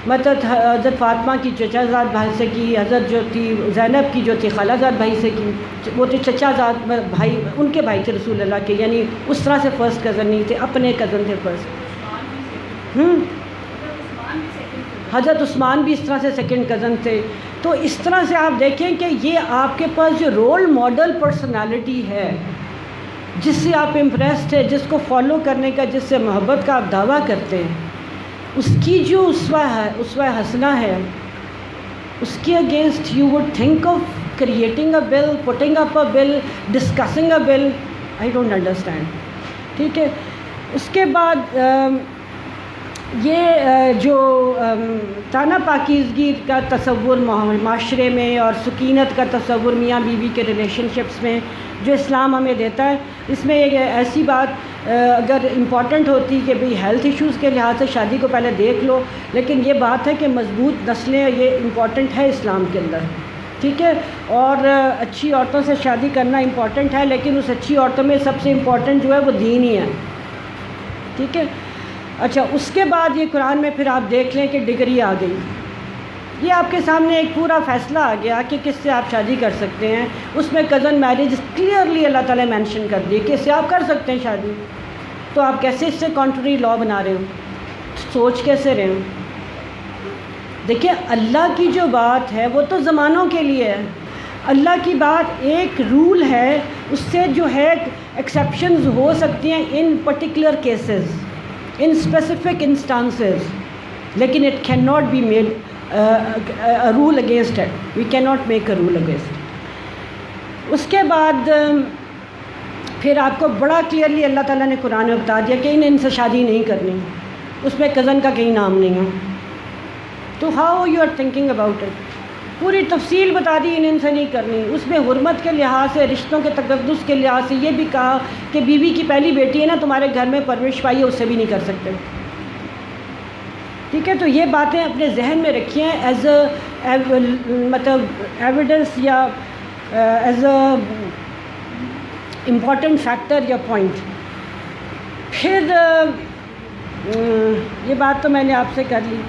مطلب حضرت فاطمہ کی چچا زاد بھائی سے کی، حضرت جو تھی زینب کی جو تھی خالہ زاد بھائی سے کی. وہ تو چچا زاد بھائی ان کے بھائی تھے رسول اللہ کے، یعنی اس طرح سے فرسٹ کزن نہیں تھے، اپنے کزن تھے فرسٹ. حضرت عثمان بھی اس طرح سے سیکنڈ کزن تھے. تو اس طرح سے آپ دیکھیں کہ یہ آپ کے پاس جو رول ماڈل پرسنالٹی ہے، جس سے آپ امپریسڈ ہے، جس کو فالو کرنے کا، جس سے محبت کا آپ دعویٰ کرتے ہیں، اس کی جو اسوہ حسنہ ہے، اس کے against you would think of creating a bill, putting up a bill, discussing a bill. I don't understand. ٹھیک ہے. اس کے بعد یہ جو تانا پاکیزگی کا تصور معاشرے میں اور سکینت کا تصور میاں بیوی کے ریلیشن شپس میں جو اسلام ہمیں دیتا ہے، اس میں ایک ایسی بات اگر امپورٹنٹ ہوتی کہ بھئی ہیلتھ ایشوز کے لحاظ سے شادی کو پہلے دیکھ لو، لیکن یہ بات ہے کہ مضبوط نسلیں یہ امپورٹنٹ ہے اسلام کے اندر. ٹھیک ہے. اور اچھی عورتوں سے شادی کرنا امپورٹنٹ ہے، لیکن اس اچھی عورتوں میں سب سے امپورٹنٹ جو ہے وہ دین ہی ہے. ٹھیک ہے. اچھا، اس کے بعد یہ قرآن میں پھر آپ دیکھ لیں کہ ڈگری آ گئی. یہ آپ کے سامنے ایک پورا فیصلہ آ گیا کہ کس سے آپ شادی کر سکتے ہیں. اس میں کزن میرج کلیئرلی اللہ تعالیٰ مینشن کر دی کہ اس سے آپ کر سکتے ہیں شادی. تو آپ کیسے اس سے کانٹری لا بنا رہے ہو؟ سوچ کیسے رہے ہو؟ دیکھیں، اللہ کی جو بات ہے وہ تو زمانوں کے لیے ہے. اللہ کی بات ایک رول ہے، اس سے جو ہے ایکسیپشنز ہو سکتی ہیں in particular cases, in specific instances, لیکن it cannot be made a rule against it. We cannot make a rule against it. اس کے بعد پھر آپ کو بڑا کلیئرلی اللہ تعالیٰ نے قرآن میں بتا دیا کہ ان سے شادی نہیں کرنی. اس میں کزن کا کہیں نام نہیں ہے. تو how you are thinking about it? پوری تفصیل بتا دی ان سے نہیں کرنی. اس میں حرمت کے لحاظ سے، رشتوں کے تقدس کے لحاظ سے یہ بھی کہا کہ بیوی کی پہلی بیٹی ہے نا، تمہارے گھر میں پرورش پائی ہے، اس سے بھی نہیں کر سکتے. ٹھیک ہے. تو یہ باتیں اپنے ذہن میں رکھی ہیں ایز اے مطلب ایویڈنس یا ایز اے امپورٹنٹ فیکٹر یا پوائنٹ. پھر یہ بات تو میں نے آپ سے کر لی.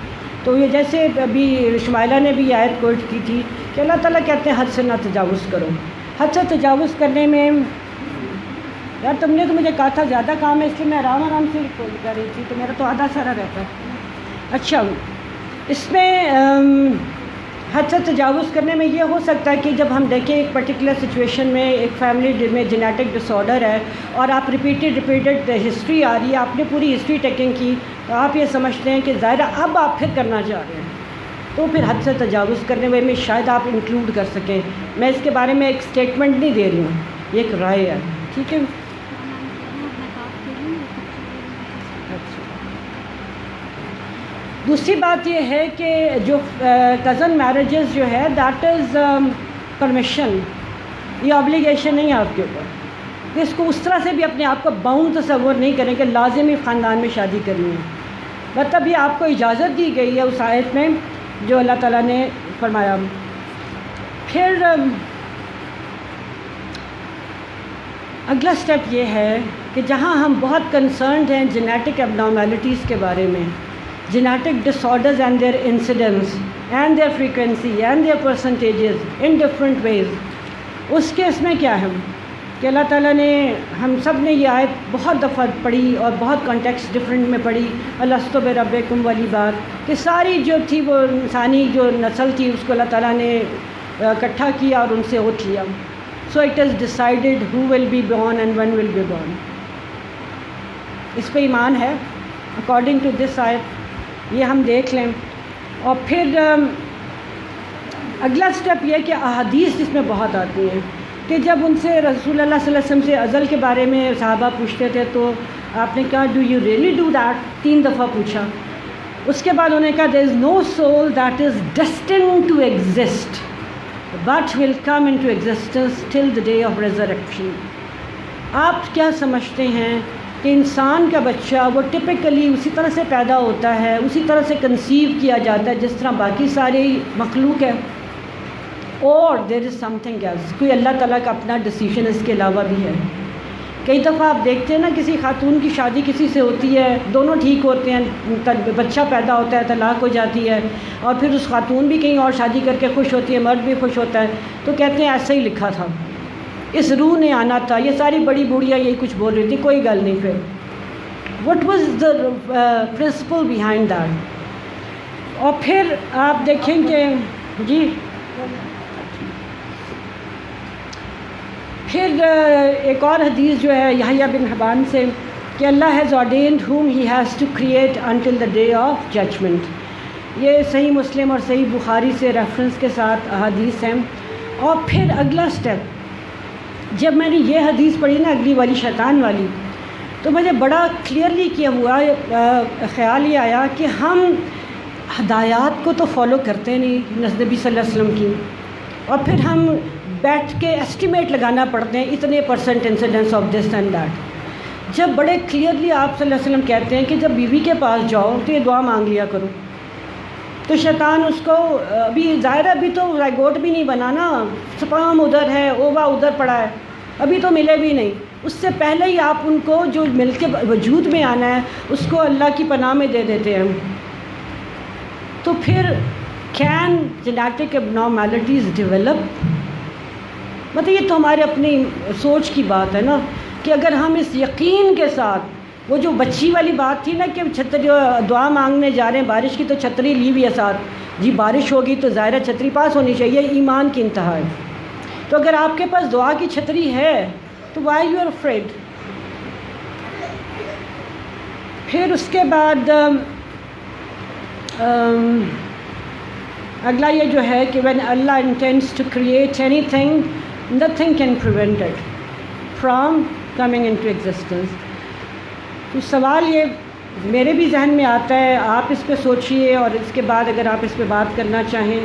تو یہ جیسے ابھی شمائلہ نے بھی یہ آیت کوٹ کی تھی کہ اللہ تعالیٰ کہتے ہیں حد سے نہ تجاوز کرو. حد سے تجاوز کرنے میں یار تم نے تو مجھے کہا تھا زیادہ کام ہے، اس لیے میں آرام سے کر رہی تھی، تو میرا تو آدھا سارا رہتا ہے. اچھا، اس میں حد سے تجاوز کرنے میں یہ ہو سکتا ہے کہ جب ہم دیکھیں ایک پرٹیکولر سچویشن میں ایک فیملی میں جینیٹک ڈس آرڈر ہے اور آپ ریپیٹڈ ہسٹری آ رہی ہے، آپ نے پوری ہسٹری ٹیکنگ کی، تو آپ یہ سمجھتے ہیں کہ ظاہر اب آپ پھر کرنا چاہ رہے ہیں، تو پھر حد سے تجاوز کرنے میں شاید آپ انکلوڈ کر سکیں. میں اس کے بارے میں ایک سٹیٹمنٹ نہیں دے رہی ہوں، یہ ایک رائے ہے. ٹھیک ہے. دوسری بات یہ ہے کہ جو کزن میرجز جو ہے دیٹ از پرمیشن، یہ آبلیگیشن نہیں ہے آپ کے اوپر. کہ اس کو اس طرح سے بھی اپنے آپ کو باؤنڈ تصور نہیں کریں کہ لازمی خاندان میں شادی کرنی ہے. مطلب یہ آپ کو اجازت دی گئی ہے اس آیت میں جو اللہ تعالیٰ نے فرمایا. پھر اگلا سٹیپ یہ ہے کہ جہاں ہم بہت کنسرنڈ ہیں جینیٹک ایب نارمیلٹیز کے بارے میں، genetic disorders and their incidence and their frequency and their percentages in different ways, اس کیس میں کیا ہے کہ اللہ تعالیٰ نے ہم سب نے یہ آیت بہت دفعہ پڑھی اور بہت کانٹیکسٹ ڈفرینٹ میں پڑھی، الستُ بربکم والی بات، کہ ساری جو تھی وہ انسانی جو نسل تھی اس کو اللہ تعالیٰ نے اکٹھا کیا اور ان سے اوتھ لیا. So it is decided who will be born and one will be born. اس پہ ایمان ہے اکارڈنگ ٹو دس آیت، یہ ہم دیکھ لیں. اور پھر اگلا سٹیپ یہ کہ احادیث جس میں بہت آتی ہیں کہ جب ان سے رسول اللہ صلی اللہ علیہ وسلم سے ازل کے بارے میں صحابہ پوچھتے تھے تو آپ نے کہا do you really do that, 3 دفعہ پوچھا. اس کے بعد انہوں نے کہا دیر از نو civil that is destined to exist but will come in to existence till the day of resurrection. آپ کیا سمجھتے ہیں کہ انسان کا بچہ وہ ٹپکلی اسی طرح سے پیدا ہوتا ہے، اسی طرح سے کنسیو کیا جاتا ہے جس طرح باقی ساری مخلوق ہے، اور دیر از سم تھنگ ایلس، کوئی اللہ تعالیٰ کا اپنا ڈیسیژن اس کے علاوہ بھی ہے. کئی دفعہ آپ دیکھتے ہیں نا کسی خاتون کی شادی کسی سے ہوتی ہے، دونوں ٹھیک ہوتے ہیں، بچہ پیدا ہوتا ہے، طلاق ہو جاتی ہے، اور پھر اس خاتون بھی کہیں اور شادی کر کے خوش ہوتی ہے، مرد بھی خوش ہوتا ہے، تو کہتے ہیں ایسا ہی لکھا تھا، اس روح نے آنا تھا. یہ ساری بڑی بوڑھیاں یہی کچھ بول رہی تھی، کوئی گل نہیں. پھر what was the principal behind that. اور پھر آپ دیکھیں کہ جی پھر ایک اور حدیث جو ہے یحییٰ بن حبان سے کہ اللہ has ordained whom he has to create until the day of judgment. یہ صحیح مسلم اور صحیح بخاری سے ریفرنس کے ساتھ حدیث ہیں. اور پھر اگلا سٹیپ جب میں نے یہ حدیث پڑھی نا اگلی والی شیطان والی, تو مجھے بڑا کلیئرلی کیا ہوا خیال یہ آیا کہ ہم ہدایات کو تو فالو کرتے نہیں نبی صلی اللہ علیہ وسلم کی, اور پھر ہم بیٹھ کے ایسٹیمیٹ لگانا پڑتے ہیں اتنے % incidence of this and that. جب بڑے کلیئرلی آپ صلی اللہ علیہ وسلم کہتے ہیں کہ جب بیوی کے پاس جاؤ تو یہ دعا مانگ لیا کرو, تو شیطان اس کو ابھی ظاہر ہے ابھی تو زائگوٹ بھی نہیں بنا نا, سپرم ادھر ہے, اووا ادھر پڑا ہے, ابھی تو ملے بھی نہیں. اس سے پہلے ہی آپ ان کو جو مل کے وجود میں آنا ہے اس کو اللہ کی پناہ میں دے دیتے ہیں. تو پھر کین جینیٹک ابنارمیلٹیز ڈیولپ؟ مطلب یہ تو ہمارے اپنی سوچ کی بات ہے نا, کہ اگر ہم اس یقین کے ساتھ وہ جو بچی والی بات تھی نا کہ چھتری دعا مانگنے جا رہے ہیں بارش کی تو چھتری لی ہوئی ہے ساتھ, جی بارش ہوگی تو ظاہر چھتری پاس ہونی چاہیے, ایمان کی انتہا ہے. تو اگر آپ کے پاس دعا کی چھتری ہے تو وائی یو آر افریڈ. پھر اس کے بعد اگلا یہ جو ہے کہ when Allah intends to create anything, nothing can prevent it from coming into existence. تو سوال یہ میرے بھی ذہن میں آتا ہے, آپ اس پہ سوچئے, اور اس کے بعد اگر آپ اس پہ بات کرنا چاہیں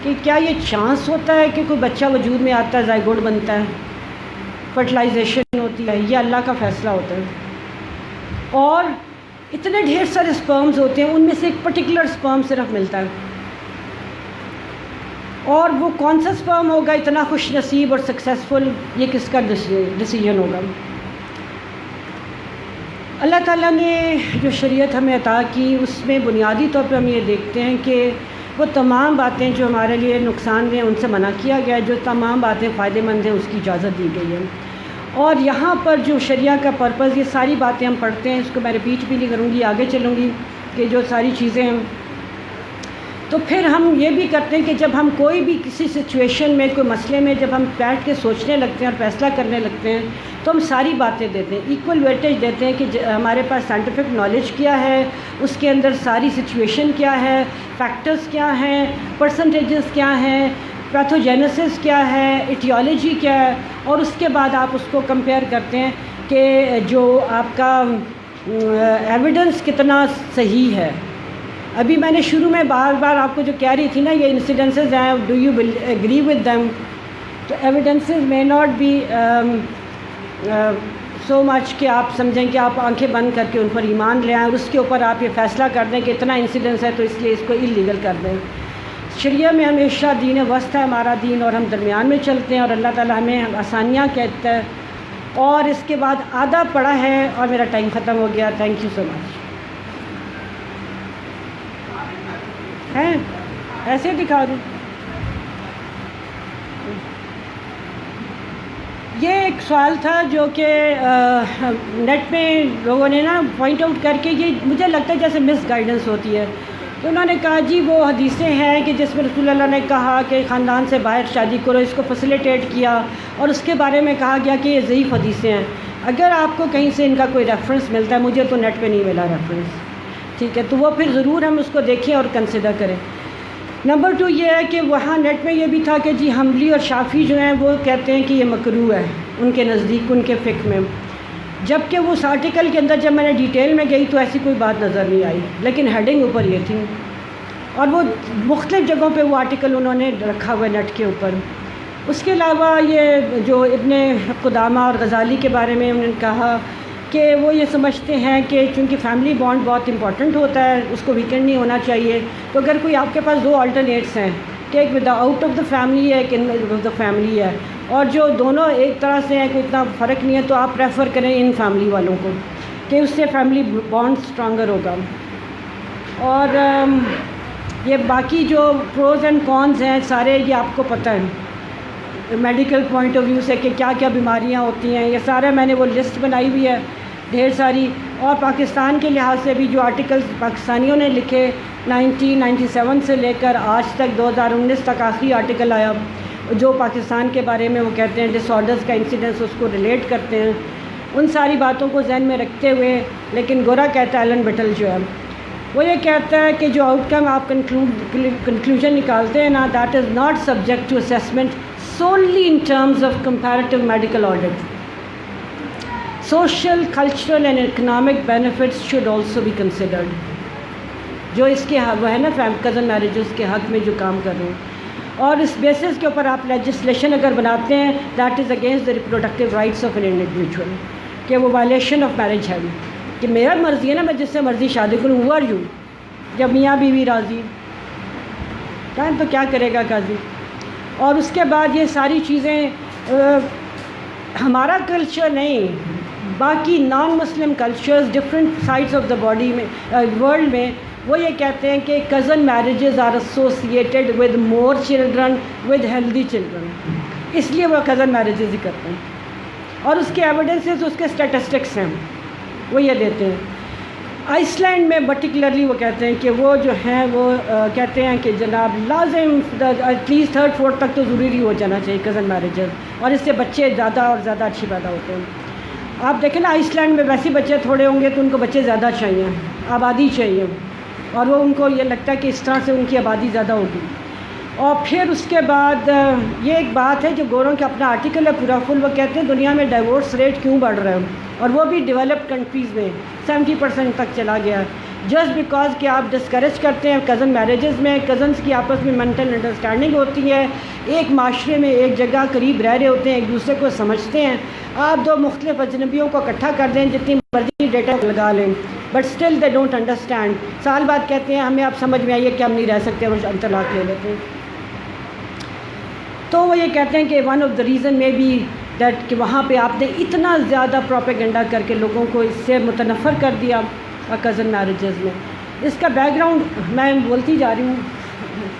کہ کیا یہ چانس ہوتا ہے کہ کوئی بچہ وجود میں آتا ہے, زائگوٹ بنتا ہے, فرٹیلائزیشن ہوتی ہے, یہ اللہ کا فیصلہ ہوتا ہے. اور اتنے ڈھیر سارے سپرمز ہوتے ہیں, ان میں سے ایک پرٹیکولر سپرم صرف ملتا ہے, اور وہ کون سا سپرم ہوگا اتنا خوش نصیب اور سکسیزفل, یہ کس کا ڈیسیجن ہوگا. اللہ تعالیٰ نے جو شریعت ہمیں عطا کی اس میں بنیادی طور پہ ہم یہ دیکھتے ہیں کہ وہ تمام باتیں جو ہمارے لیے نقصان دہ ہیں ان سے منع کیا گیا ہے, جو تمام باتیں فائدہ مند ہیں اس کی اجازت دی گئی ہے. اور یہاں پر جو شریعہ کا پرپز, یہ ساری باتیں ہم پڑھتے ہیں, اس کو میں ریپیٹ بھی نہیں کروں گی, آگے چلوں گی کہ جو ساری چیزیں ہیں. تو پھر ہم یہ بھی کرتے ہیں کہ جب ہم کوئی بھی کسی سچویشن میں, کوئی مسئلے میں جب ہم بیٹھ کے سوچنے لگتے ہیں اور فیصلہ کرنے لگتے ہیں تو ہم ساری باتیں دیتے ہیں, ایکول ویٹیج دیتے ہیں کہ ہمارے پاس سائنٹیفک نالج کیا ہے, اس کے اندر ساری سچویشن کیا ہے, فیکٹرز کیا ہیں, پرسنٹیجز کیا ہیں, پیتھوجینسس کیا ہے, ایٹیولوجی کیا ہے, اور اس کے بعد آپ اس کو کمپیئر کرتے ہیں کہ جو آپ کا ایویڈنس کتنا صحیح ہے. ابھی میں نے شروع میں بار بار آپ کو جو کہہ رہی تھی نا یہ انسیڈنسز ہیں, do you agree with them, تو ایویڈنسز مے ناٹ بی سو مچ کہ آپ سمجھیں کہ آپ آنکھیں بند کر کے ان پر ایمان لے آئیں اور اس کے اوپر آپ یہ فیصلہ کر دیں کہ اتنا انسیڈنس ہے تو اس لیے اس کو اللیگل کر دیں. شریعہ میں ہمیشہ دین وسط ہے ہمارا دین, اور ہم درمیان میں چلتے ہیں, اور اللہ تعالیٰ ہمیں آسانیاں کہتا ہے. اور اس کے بعد آدھا پڑا ہے اور میرا ٹائم ختم ہو گیا. تھینک یو سو مچ. ہیں ایسے دکھا دوں. یہ ایک سوال تھا جو کہ نیٹ میں لوگوں نے نا پوائنٹ آؤٹ کر کے, یہ مجھے لگتا ہے جیسے مس گائیڈنس ہوتی ہے. تو انہوں نے کہا جی وہ حدیثیں ہیں کہ جس میں رسول اللہ نے کہا کہ خاندان سے باہر شادی کرو, اس کو فیسیلیٹیٹ کیا, اور اس کے بارے میں کہا گیا کہ یہ ضعیف حدیثیں ہیں. اگر آپ کو کہیں سے ان کا کوئی ریفرنس ملتا ہے, مجھے تو نیٹ پہ نہیں ملا ریفرنس, ٹھیک ہے, تو وہ پھر ضرور ہم اس کو دیکھیں اور کنسیڈر کریں. نمبر 2 یہ ہے کہ وہاں نیٹ میں یہ بھی تھا کہ جی حنبلی اور شافعی جو ہیں وہ کہتے ہیں کہ یہ مکروہ ہے ان کے نزدیک, ان کے فقہ میں, جبکہ وہ اس آرٹیکل کے اندر جب میں نے ڈیٹیل میں گئی تو ایسی کوئی بات نظر نہیں آئی, لیکن ہیڈنگ اوپر یہ تھی, اور وہ مختلف جگہوں پہ وہ آرٹیکل انہوں نے رکھا ہوا ہے نیٹ کے اوپر. اس کے علاوہ یہ جو ابن قدامہ اور غزالی کے بارے میں انہوں نے کہا کہ وہ یہ سمجھتے ہیں کہ چونکہ فیملی بانڈ بہت امپورٹنٹ ہوتا ہے, اس کو ویکنڈ نہیں ہونا چاہیے. تو اگر کوئی آپ کے پاس 2 آلٹرنیٹس ہیں کہ ایک with out of the family ہے, ایک ان آف دا فیملی ہے, اور جو دونوں ایک طرح سے ہیں کوئی اتنا فرق نہیں ہے, تو آپ پریفر کریں ان فیملی والوں کو کہ اس سے فیملی بانڈ اسٹرانگر ہوگا. اور یہ باقی جو پروز اینڈ کونز ہیں سارے یہ آپ کو پتہ ہے میڈیکل پوائنٹ آف ویو سے کہ کیا کیا بیماریاں ہوتی ہیں, یہ سارا میں نے وہ لسٹ بنائی ہوئی ہے, ڈھیر ساری. اور پاکستان کے لحاظ سے بھی جو آرٹیکلز پاکستانیوں نے لکھے 1997 سے لے کر آج تک 2019 تک آخری آرٹیکل آیا جو پاکستان کے بارے میں وہ کہتے ہیں ڈس آرڈرز کا انسیڈنس اس کو ریلیٹ کرتے ہیں, ان ساری باتوں کو ذہن میں رکھتے ہوئے. لیکن گورا کہتا ہے, ایلن بٹل جو ہے وہ یہ کہتا ہے کہ جو آؤٹ کم آپ کنکلوژن نکالتے ہیں نا, that is not subject to assessment solely in terms of comparative medical audit. Social, cultural and economic benefits should also be considered. جو اس کے وہ ہے نا کزن میرجز کے حق میں جو کام کر رہے ہیں, اور اس بیسس کے اوپر آپ لیجسلیشن اگر بناتے ہیں that is against the reproductive rights of an individual, کہ وہ وائلیشن آف میرج ہے, کہ میرا مرضی ہے نا میں جس سے مرضی شادی کروں. ہو آر یو, جب میاں بیوی راضی کہیں تو کیا کرے گا قاضی. اور اس کے بعد یہ ساری چیزیں ہمارا کلچر نہیں, باقی non Muslim cultures different sides of the body میں ورلڈ میں وہ یہ کہتے ہیں کہ cousin marriages are associated with more children with healthy children, اس لیے وہ کزن میرجز ہی کرتے ہیں. اور اس کے ایویڈنسز, اس کے اسٹیٹسٹکس ہیں وہ یہ دیتے ہیں. آئس لینڈ میں پرٹیکولرلی وہ کہتے ہیں کہ وہ جو ہیں وہ کہتے ہیں کہ جناب لازم ایٹ لیسٹ 3rd 4th تک تو ضروری ہو جانا چاہیے کزن میرجز, اور اس سے بچے زیادہ اور زیادہ اچھی پیدا ہوتے ہیں. آپ دیکھیں نا آئس لینڈ میں ویسے بچے تھوڑے ہوں گے تو ان کو بچے زیادہ چاہیے, آبادی چاہیے, اور وہ ان کو یہ لگتا ہے کہ اس طرح سے ان کی آبادی زیادہ ہوگی. اور پھر اس کے بعد یہ ایک بات ہے جو گوروں کے اپنا آرٹیکل ہے پورا فل, وہ کہتے ہیں دنیا میں ڈائیورس ریٹ کیوں بڑھ رہا ہے, اور وہ بھی ڈیولپڈ کنٹریز میں 70% تک چلا گیا, جسٹ بیکاز کہ آپ ڈسکریج کرتے ہیں کزن میرجز میں. کزنس کی آپس میں مینٹل انڈرسٹینڈنگ ہوتی ہے, ایک معاشرے میں ایک جگہ قریب رہ رہے ہوتے ہیں, ایک دوسرے کو سمجھتے ہیں. آپ دو مختلف اجنبیوں کو اکٹھا کر دیں, جتنی مرضی ڈیٹا لگا لیں, but still they don't understand. سال بعد کہتے ہیں ہمیں آپ سمجھ میں آئیے کہ ہم نہیں رہ سکتے, اور طلاق لے لیتے ہیں. تو وہ یہ کہتے ہیں کہ ون آف دا ریزن میں بی دیٹ کہ وہاں پہ آپ نے اتنا زیادہ پروپیگنڈا کر کے لوگوں کو اس سے متنفر کر دیا کزن میرجز میں. اس کا بیک گراؤنڈ میں بولتی جا رہی ہوں,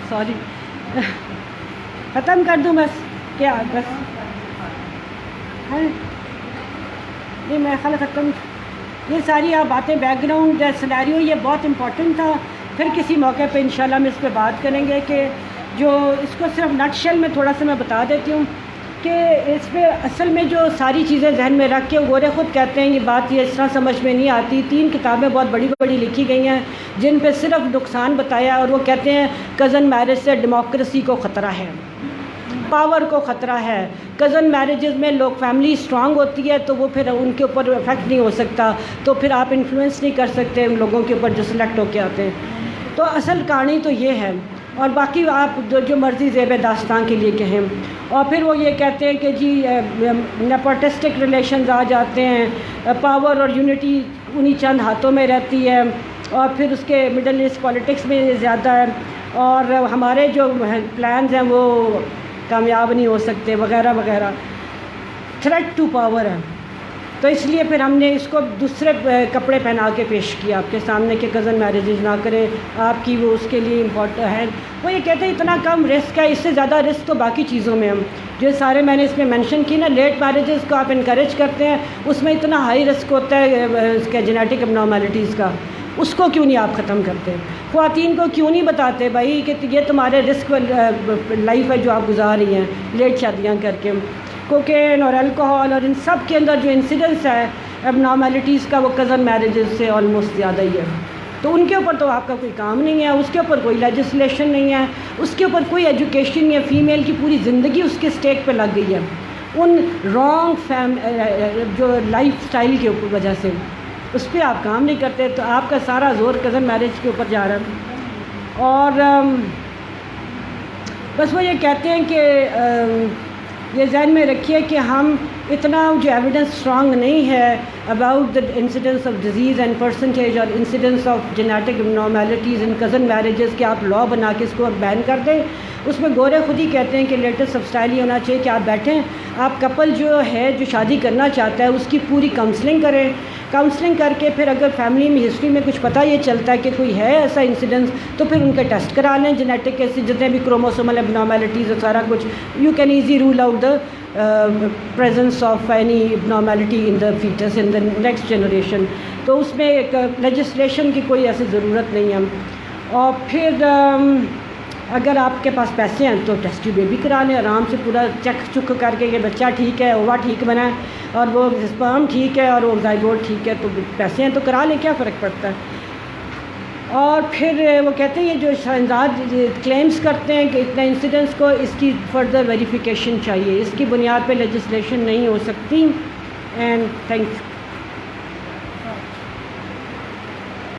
سوری ختم کر دوں بس, کیا بس نہیں میں خالی ختم. یہ ساری آپ باتیں بیک گراؤنڈ سینیریو یہ بہت امپورٹنٹ تھا. پھر کسی موقع پہ انشاءاللہ ہم اس پہ بات کریں گے کہ جو اس کو صرف نٹ شیل میں تھوڑا سا میں بتا دیتی ہوں کہ اس پہ اصل میں جو ساری چیزیں ذہن میں رکھ کے گورے خود کہتے ہیں یہ بات یہ اس طرح سمجھ میں نہیں آتی. 3 کتابیں بہت بڑی بڑی لکھی گئی ہیں جن پہ صرف نقصان بتایا, اور وہ کہتے ہیں کزن میرج سے ڈیموکریسی کو خطرہ ہے, پاور کو خطرہ ہے. کزن میرجز میں لوگ فیملی اسٹرانگ ہوتی ہے تو وہ پھر ان کے اوپر افیکٹ نہیں ہو سکتا, تو پھر آپ انفلوئنس نہیں کر سکتے ان لوگوں کے اوپر جو سلیکٹ ہو کے آتے ہیں. تو اصل کہانی تو یہ ہے, اور باقی آپ جو مرضی زیب داستان کے لیے کہیں. اور پھر وہ یہ کہتے ہیں کہ جی نیپوٹسٹک ریلیشنز آ جاتے ہیں, پاور اور یونٹی انہی چند ہاتھوں میں رہتی ہے, اور پھر اس کے مڈل ایسٹ پالیٹکس میں زیادہ ہے, اور ہمارے جو پلانز ہیں وہ کامیاب نہیں ہو سکتے وغیرہ وغیرہ. تھریٹ ٹو پاور ہے. تو اس لیے پھر ہم نے اس کو دوسرے کپڑے پہنا کے پیش کیا آپ کے سامنے کہ کزن میرجز نہ کریں, آپ کی وہ اس کے لیے امپورٹنٹ ہے. وہ یہ کہتے ہیں اتنا کم رسک ہے, اس سے زیادہ رسک تو باقی چیزوں میں ہم جو سارے میں نے اس میں مینشن کی نا, لیٹ میرجز کو آپ انکریج کرتے ہیں, اس میں اتنا ہائی رسک ہوتا ہے اس کے جینیٹک ابنارملٹیز کا, اس کو کیوں نہیں آپ ختم کرتے؟ خواتین کو کیوں نہیں بتاتے بھائی کہ یہ تمہارے رسک لائف ہے جو آپ گزار رہی ہیں لیٹ شادیاں کر کے. کوکین اور الکوہول اور ان سب کے اندر جو انسیڈنس ہے اب نارملٹیز کا وہ کزن میرجز سے آلموسٹ زیادہ ہی ہے. تو ان کے اوپر تو آپ کا کوئی کام نہیں ہے, اس کے اوپر کوئی لیجسلیشن نہیں ہے, اس کے اوپر کوئی ایجوکیشن نہیں ہے. فیمیل کی پوری زندگی اس کے اسٹیک پہ لگ گئی ہے ان رانگ جو لائف سٹائل کے وجہ سے. اس پہ آپ کام نہیں کرتے, تو آپ کا سارا زور کزن میرج کے اوپر جا رہا ہے. اور بس وہ یہ کہتے ہیں کہ یہ ذہن میں رکھیے کہ ہم اتنا جو ایویڈنس اسٹرانگ نہیں ہے about the incidence of disease and percentage اور incidence of genetic abnormalities in cousin marriages کہ آپ لا بنا کے اس کو بین کر دیں. اس میں گورے خود ہی کہتے ہیں کہ لیٹسٹ آف اسٹائل یہ ہونا چاہیے کہ آپ بیٹھیں, آپ کپل جو ہے جو شادی کرنا چاہتا ہے اس کی پوری کاؤنسلنگ کریں. کاؤنسلنگ کر کے پھر اگر فیملی میں ہسٹری میں کچھ پتہ یہ چلتا ہے کہ کوئی ہے ایسا انسیڈنس تو پھر ان کے ٹیسٹ کرا لیں جینیٹک کے, جتنے بھی کروموسومل ابنارملٹیز اور سارا کچھ. You can easy roll out the presence of any abnormality in the fetus in the next generation. تو اس میں ایک لیجسلیشن کی کوئی ایسی ضرورت نہیں ہے. اور پھر اگر آپ کے پاس پیسے ہیں تو ٹیسٹ ٹیوب بیبی کرا لیں, آرام سے پورا چیک چک کر کے کہ بچہ ٹھیک ہے, اووا ٹھیک بنا ہے اور وہ سپرم ٹھیک ہے اور وہ زائگوٹ ٹھیک ہے, تو پیسے ہیں تو کرا لیں, کیا فرق پڑتا ہے. اور پھر وہ کہتے ہیں یہ جو سائنسدان کلیمز کرتے ہیں کہ اتنا انسیڈنس کو, اس کی فردر ویریفیکیشن چاہیے, اس کی بنیاد پہ لیجسلیشن نہیں ہو سکتی. And thank you.